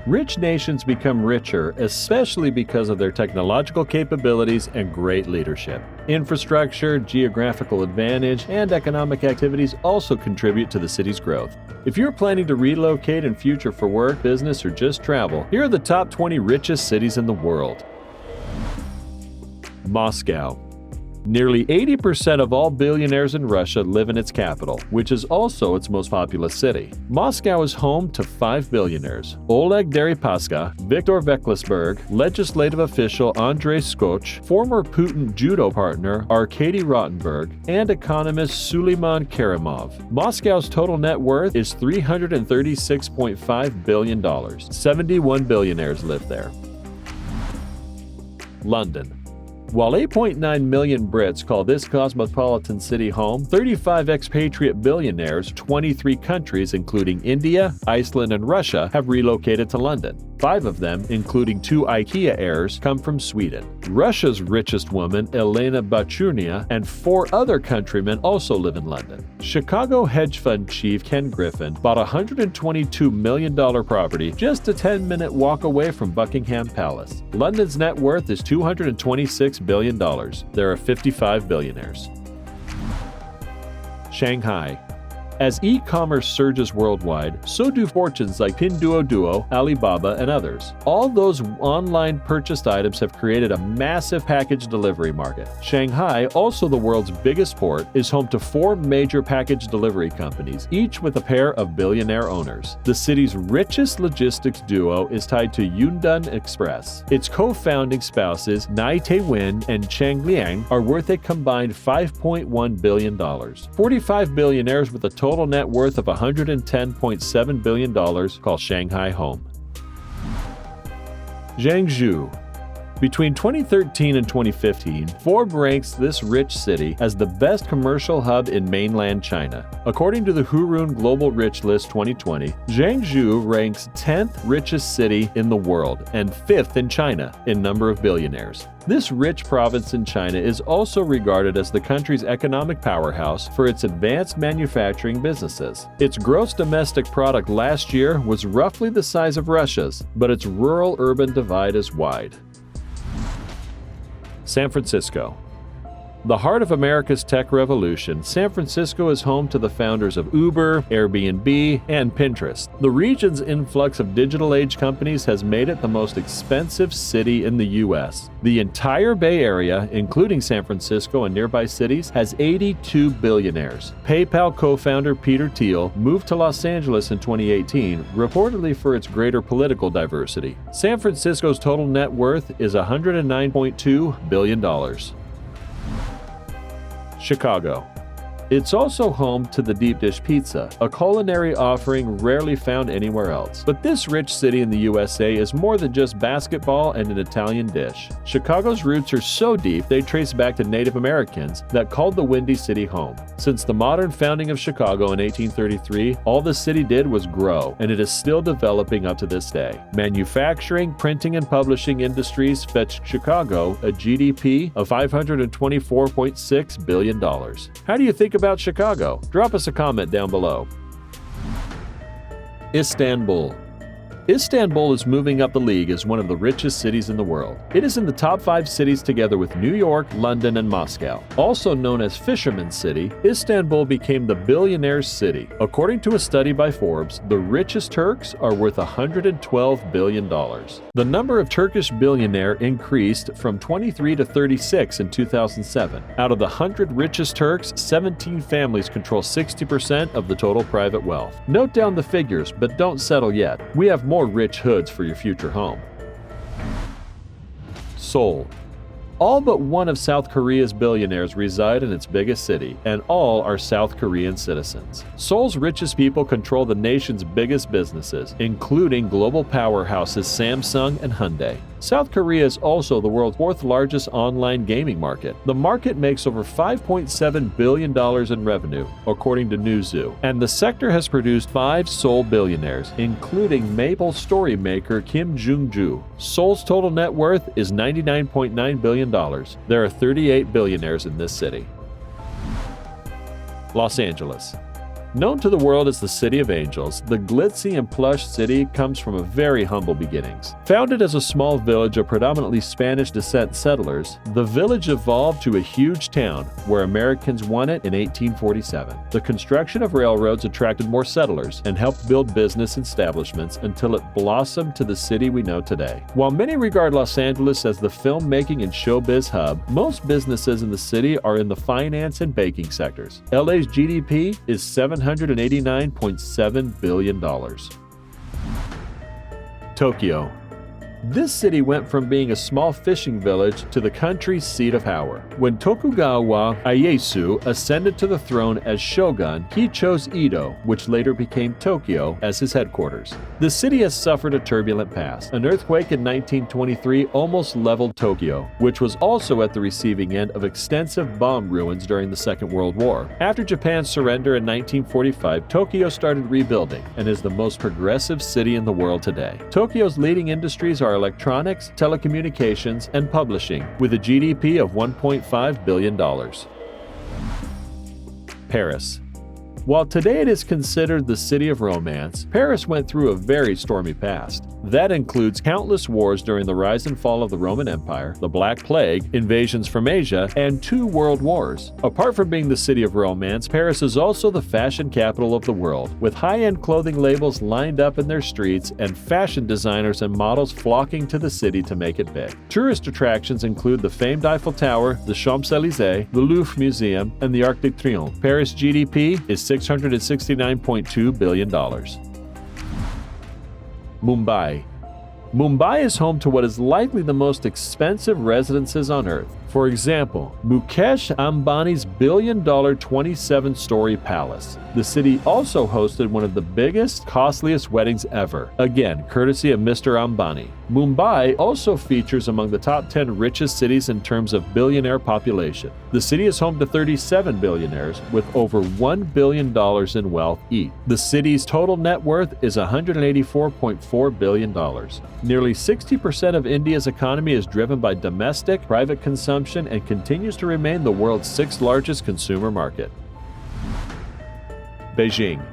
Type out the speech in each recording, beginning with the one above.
Rich nations become richer, especially because of their technological capabilities and great leadership. Infrastructure, geographical advantage, and economic activities also contribute to the city's growth. If you're planning to relocate in future for work, business, or just travel, here are the top 20 richest cities in the world. Moscow. Nearly 80% of all billionaires in Russia live in its capital, which is also its most populous city. Moscow is home to 5 billionaires: Oleg Deripaska, Viktor Veklisberg, legislative official Andrei Skoch, former Putin judo partner Arkady Rotenberg, and economist Suleiman Karimov. Moscow's total net worth is $336.5 billion. 71 billionaires live there. London. While 8.9 million Brits call this cosmopolitan city home, 35 expatriate billionaires, 23 countries including India, Iceland, and Russia have relocated to London. 5 of them, including 2 IKEA heirs, come from Sweden. Russia's richest woman, Elena Bachunia, and 4 other countrymen also live in London. Chicago hedge fund chief Ken Griffin bought a $122 million property just a 10-minute walk away from Buckingham Palace. London's net worth is $226 billion. There are 55 billionaires. Shanghai. As e-commerce surges worldwide, so do fortunes like Pinduoduo, Alibaba, and others. All those online purchased items have created a massive package delivery market. Shanghai, also the world's biggest port, is home to 4 major package delivery companies, each with a pair of billionaire owners. The city's richest logistics duo is tied to Yundan Express. Its co-founding spouses, Nai Te-win and Cheng Liang, are worth a combined $5.1 billion. 45 billionaires with a total net worth of $110.7 billion call Shanghai home. Guangzhou. Between 2013 and 2015, Forbes ranks this rich city as the best commercial hub in mainland China. According to the Hurun Global Rich List 2020, Guangzhou ranks 10th richest city in the world and 5th in China in number of billionaires. This rich province in China is also regarded as the country's economic powerhouse for its advanced manufacturing businesses. Its gross domestic product last year was roughly the size of Russia's, but its rural-urban divide is wide. San Francisco. The heart of America's tech revolution, San Francisco is home to the founders of Uber, Airbnb, and Pinterest. The region's influx of digital age companies has made it the most expensive city in the U.S. The entire Bay Area, including San Francisco and nearby cities, has 82 billionaires. PayPal co-founder Peter Thiel moved to Los Angeles in 2018, reportedly for its greater political diversity. San Francisco's total net worth is $109.2 billion. Chicago. It's also home to the deep dish pizza, a culinary offering rarely found anywhere else. But this rich city in the USA is more than just basketball and an Italian dish. Chicago's roots are so deep they trace back to Native Americans that called the Windy City home. Since the modern founding of Chicago in 1833, all the city did was grow, and it is still developing up to this day. Manufacturing, printing, and publishing industries fetched Chicago a GDP of $524.6 billion. How do you think about Chicago? Drop us a comment down below. Istanbul. Istanbul is moving up the league as one of the richest cities in the world. It is in the top 5 cities together with New York, London, and Moscow. Also known as Fisherman's City, Istanbul became the billionaire's city. According to a study by Forbes, the richest Turks are worth $112 billion. The number of Turkish billionaires increased from 23 to 36 in 2007. Out of the 100 richest Turks, 17 families control 60% of the total private wealth. Note down the figures, but don't settle yet. We have more rich hoods for your future home. Seoul. All but one of South Korea's billionaires reside in its biggest city, and all are South Korean citizens. Seoul's richest people control the nation's biggest businesses, including global powerhouses Samsung and Hyundai. South Korea is also the world's 4th largest online gaming market. The market makes over $5.7 billion in revenue, according to Newzoo, and the sector has produced 5 Seoul billionaires, including Maple Story maker Kim Jung-joo. Seoul's total net worth is $99.9 billion. There are 38 billionaires in this city. Los Angeles. Known to the world as the City of Angels, the glitzy and plush city comes from a very humble beginnings. Founded as a small village of predominantly Spanish descent settlers, the village evolved to a huge town where Americans won it in 1847. The construction of railroads attracted more settlers and helped build business establishments until it blossomed to the city we know today. While many regard Los Angeles as the filmmaking and showbiz hub, most businesses in the city are in the finance and banking sectors. LA's GDP is $789.7 billion. Tokyo. This city went from being a small fishing village to the country's seat of power. When Tokugawa Ieyasu ascended to the throne as shogun, he chose Edo, which later became Tokyo, as his headquarters. The city has suffered a turbulent past. An earthquake in 1923 almost leveled Tokyo, which was also at the receiving end of extensive bomb ruins during the Second World War. After Japan's surrender in 1945, Tokyo started rebuilding and is the most progressive city in the world today. Tokyo's leading industries are electronics, telecommunications, and publishing, with a GDP of $1.5 billion. Paris. While today it is considered the city of romance, Paris went through a very stormy past. That includes countless wars during the rise and fall of the Roman Empire, the Black Plague, invasions from Asia, and 2 world wars. Apart from being the city of romance, Paris is also the fashion capital of the world, with high-end clothing labels lined up in their streets and fashion designers and models flocking to the city to make it big. Tourist attractions include the famed Eiffel Tower, the Champs-Élysées, the Louvre Museum, and the Arc de Triomphe. Paris' GDP is $669.2 billion. Mumbai. Mumbai is home to what is likely the most expensive residences on Earth. For example, Mukesh Ambani's billion-dollar 27-story palace. The city also hosted one of the biggest, costliest weddings ever, again, courtesy of Mr. Ambani. Mumbai also features among the top 10 richest cities in terms of billionaire population. The city is home to 37 billionaires with over $1 billion in wealth each. The city's total net worth is $184.4 billion. Nearly 60% of India's economy is driven by domestic, private consumption and continues to remain the world's 6th largest consumer market. Beijing.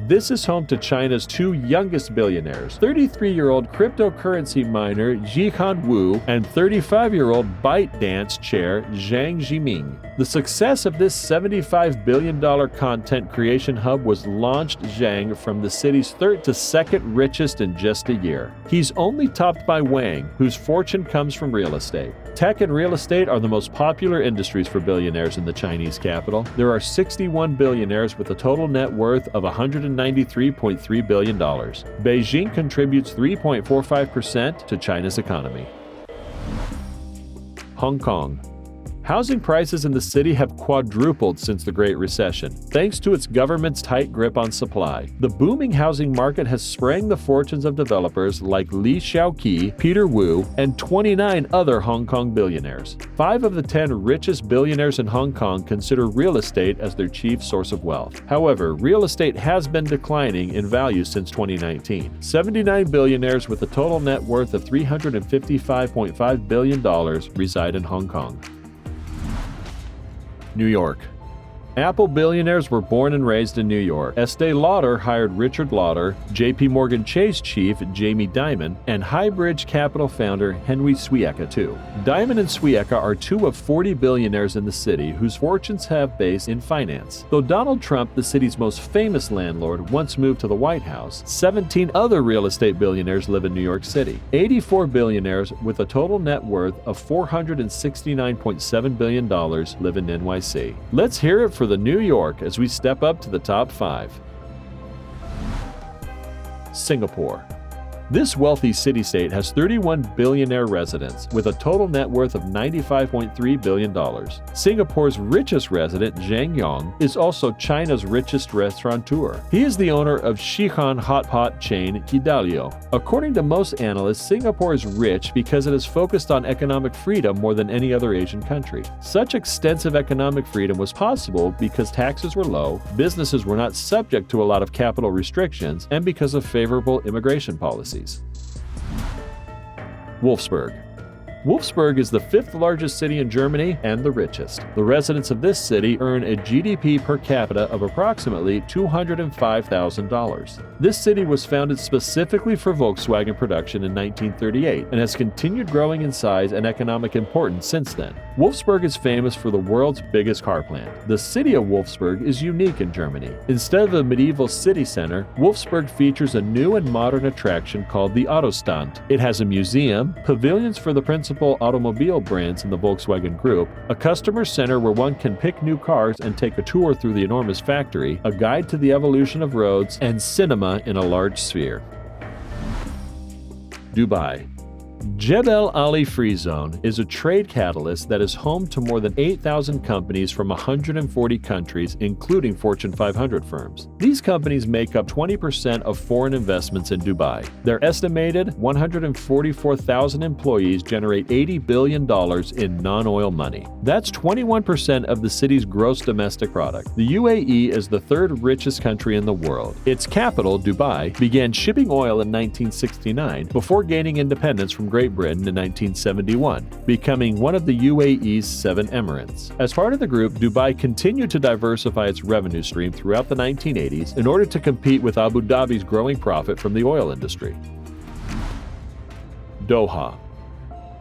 This is home to China's 2 youngest billionaires, 33-year-old cryptocurrency miner Jihan Wu and 35-year-old ByteDance chair Zhang Jiming. The success of this $75 billion content creation hub was launched Zhang from the city's 3rd to 2nd richest in just a year. He's only topped by Wang, whose fortune comes from real estate. Tech and real estate are the most popular industries for billionaires in the Chinese capital. There are 61 billionaires with a total net worth of $193.3 billion. Beijing contributes 3.45% to China's economy. Hong Kong. Housing prices in the city have quadrupled since the Great Recession, thanks to its government's tight grip on supply. The booming housing market has sprang the fortunes of developers like Li Shaoqi, Peter Wu, and 29 other Hong Kong billionaires. 5 of the 10 richest billionaires in Hong Kong consider real estate as their chief source of wealth. However, real estate has been declining in value since 2019. 79 billionaires with a total net worth of $355.5 billion reside in Hong Kong. New York. Apple billionaires were born and raised in New York. Estee Lauder hired Richard Lauder, JP Morgan Chase chief Jamie Dimon, and Highbridge Capital founder Henry Swiecka too. Dimon and Swiecka are 2 of 40 billionaires in the city whose fortunes have base in finance. Though Donald Trump, the city's most famous landlord, once moved to the White House, 17 other real estate billionaires live in New York City. 84 billionaires with a total net worth of $469.7 billion live in NYC. Let's hear it for the New York as we step up to the top 5. Singapore. This wealthy city-state has 31 billionaire residents with a total net worth of $95.3 billion. Singapore's richest resident, Zhang Yong, is also China's richest restaurateur. He is the owner of Shihan hot pot chain Hidalgo. According to most analysts, Singapore is rich because it is focused on economic freedom more than any other Asian country. Such extensive economic freedom was possible because taxes were low, businesses were not subject to a lot of capital restrictions, and because of favorable immigration policies. Wolfsburg. Wolfsburg is the fifth largest city in Germany and the richest. The residents of this city earn a GDP per capita of approximately $205,000. This city was founded specifically for Volkswagen production in 1938 and has continued growing in size and economic importance since then. Wolfsburg is famous for the world's biggest car plant. The city of Wolfsburg is unique in Germany. Instead of a medieval city center, Wolfsburg features a new and modern attraction called the Autostand. It has a museum, pavilions for the principal automobile brands in the Volkswagen Group, a customer center where one can pick new cars and take a tour through the enormous factory, a guide to the evolution of roads, and cinema in a large sphere. Dubai. Jebel Ali Free Zone is a trade catalyst that is home to more than 8,000 companies from 140 countries, including Fortune 500 firms. These companies make up 20% of foreign investments in Dubai. Their estimated 144,000 employees generate $80 billion in non-oil money. That's 21% of the city's gross domestic product. The UAE is the third richest country in the world. Its capital, Dubai, began shipping oil in 1969 before gaining independence from Great Britain in 1971, becoming one of the UAE's 7 emirates. As part of the group, Dubai continued to diversify its revenue stream throughout the 1980s in order to compete with Abu Dhabi's growing profit from the oil industry. Doha.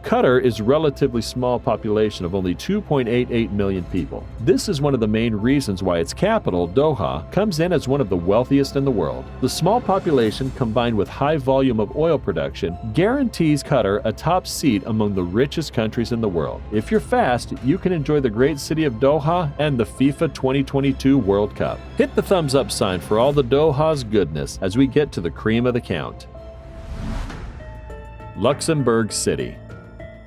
Qatar is a relatively small population of only 2.88 million people. This is one of the main reasons why its capital, Doha, comes in as one of the wealthiest in the world. The small population, combined with high volume of oil production, guarantees Qatar a top seat among the richest countries in the world. If you're fast, you can enjoy the great city of Doha and the FIFA 2022 World Cup. Hit the thumbs up sign for all the Doha's goodness as we get to the cream of the count. Luxembourg City.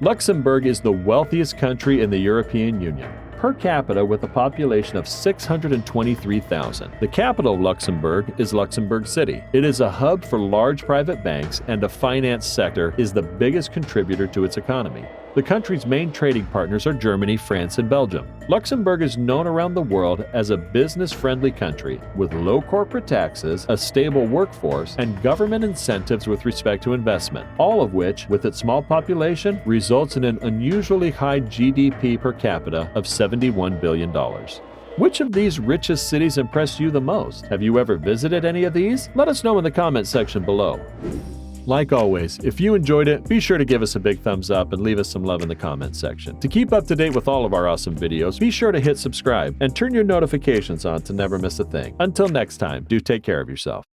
Luxembourg is the wealthiest country in the European Union, per capita with a population of 623,000. The capital of Luxembourg is Luxembourg City. It is a hub for large private banks, and the finance sector is the biggest contributor to its economy. The country's main trading partners are Germany, France, and Belgium. Luxembourg is known around the world as a business-friendly country with low corporate taxes, a stable workforce, and government incentives with respect to investment, all of which, with its small population, results in an unusually high GDP per capita of $71 billion. Which of these richest cities impressed you the most? Have you ever visited any of these? Let us know in the comment section below. Like always, if you enjoyed it, be sure to give us a big thumbs up and leave us some love in the comments section. To keep up to date with all of our awesome videos, be sure to hit subscribe and turn your notifications on to never miss a thing. Until next time, do take care of yourself.